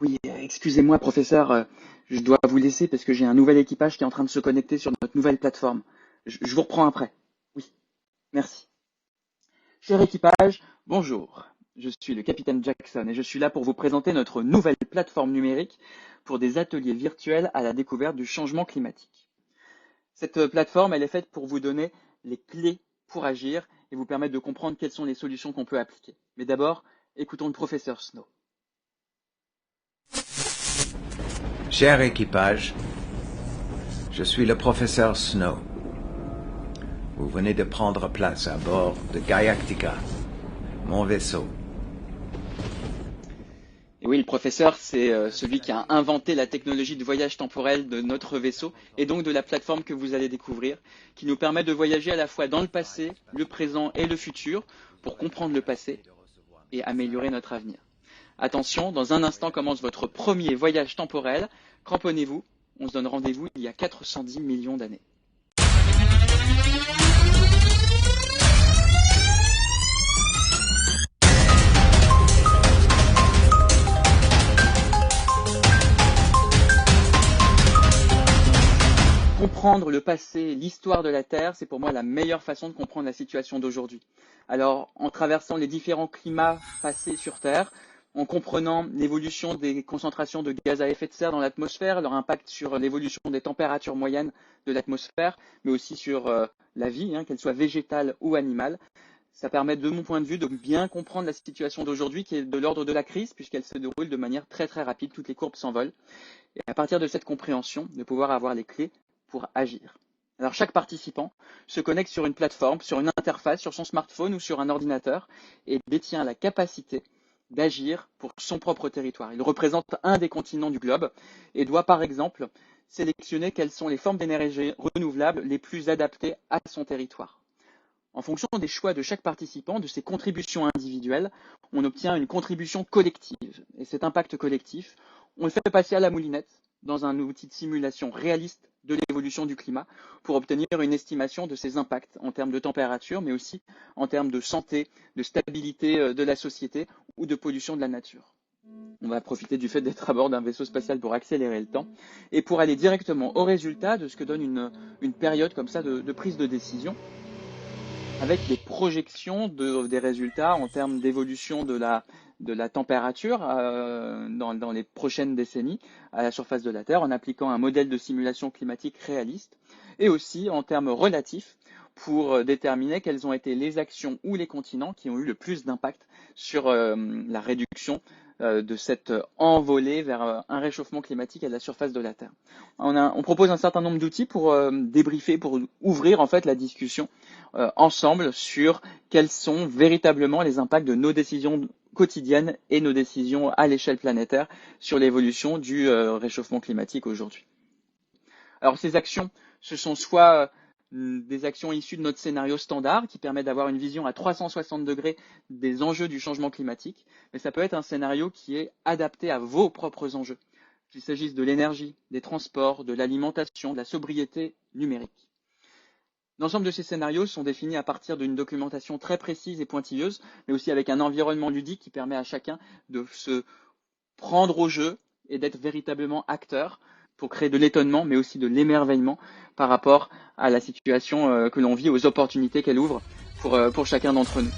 Oui, excusez-moi, professeur, je dois vous laisser parce que j'ai un nouvel équipage qui est en train de se connecter sur notre nouvelle plateforme. Je vous reprends après. Oui, merci. Cher équipage, bonjour. Je suis le capitaine Jackson et je suis là pour vous présenter notre nouvelle plateforme numérique pour des ateliers virtuels à la découverte du changement climatique. Cette plateforme, elle est faite pour vous donner les clés pour agir et vous permettre de comprendre quelles sont les solutions qu'on peut appliquer. Mais d'abord, écoutons le professeur Snow. Cher équipage, je suis le professeur Snow. Vous venez de prendre place à bord de Galactica, mon vaisseau. Et oui, le professeur, c'est celui qui a inventé la technologie de voyage temporel de notre vaisseau et donc de la plateforme que vous allez découvrir, qui nous permet de voyager à la fois dans le passé, le présent et le futur pour comprendre le passé et améliorer notre avenir. Attention, dans un instant commence votre premier voyage temporel. Cramponnez-vous, on se donne rendez-vous il y a 410 millions d'années. Comprendre le passé, l'histoire de la Terre, c'est pour moi la meilleure façon de comprendre la situation d'aujourd'hui. Alors, en traversant les différents climats passés sur Terre, en comprenant l'évolution des concentrations de gaz à effet de serre dans l'atmosphère, leur impact sur l'évolution des températures moyennes de l'atmosphère, mais aussi sur la vie, qu'elle soit végétale ou animale, ça permet, de mon point de vue, de bien comprendre la situation d'aujourd'hui qui est de l'ordre de la crise, puisqu'elle se déroule de manière très très rapide, toutes les courbes s'envolent. Et à partir de cette compréhension, de pouvoir avoir les clés pour agir. Alors chaque participant se connecte sur une plateforme, sur une interface, sur son smartphone ou sur un ordinateur et détient la capacité d'agir pour son propre territoire. Il représente un des continents du globe et doit par exemple sélectionner quelles sont les formes d'énergie renouvelable les plus adaptées à son territoire. En fonction des choix de chaque participant, de ses contributions individuelles, on obtient une contribution collective. Et cet impact collectif, on le fait passer à la moulinette dans un outil de simulation réaliste de l'évolution du climat pour obtenir une estimation de ses impacts en termes de température, mais aussi en termes de santé, de stabilité de la société ou de pollution de la nature. On va profiter du fait d'être à bord d'un vaisseau spatial pour accélérer le temps et pour aller directement au résultat de ce que donne une période comme ça de prise de décision, avec des projections des résultats en termes d'évolution de la température dans les prochaines décennies à la surface de la Terre, en appliquant un modèle de simulation climatique réaliste, et aussi en termes relatifs pour déterminer quelles ont été les actions ou les continents qui ont eu le plus d'impact sur la réduction de cette envolée vers un réchauffement climatique à la surface de la Terre. On propose un certain nombre d'outils pour débriefer, pour ouvrir en fait la discussion ensemble sur quels sont véritablement les impacts de nos décisions quotidiennes et nos décisions à l'échelle planétaire sur l'évolution du réchauffement climatique aujourd'hui. Alors ces actions, ce sont soit des actions issues de notre scénario standard qui permet d'avoir une vision à 360 degrés des enjeux du changement climatique, mais ça peut être un scénario qui est adapté à vos propres enjeux, qu'il s'agisse de l'énergie, des transports, de l'alimentation, de la sobriété numérique. L'ensemble de ces scénarios sont définis à partir d'une documentation très précise et pointilleuse, mais aussi avec un environnement ludique qui permet à chacun de se prendre au jeu et d'être véritablement acteur pour créer de l'étonnement, mais aussi de l'émerveillement par rapport à la situation que l'on vit, aux opportunités qu'elle ouvre pour chacun d'entre nous.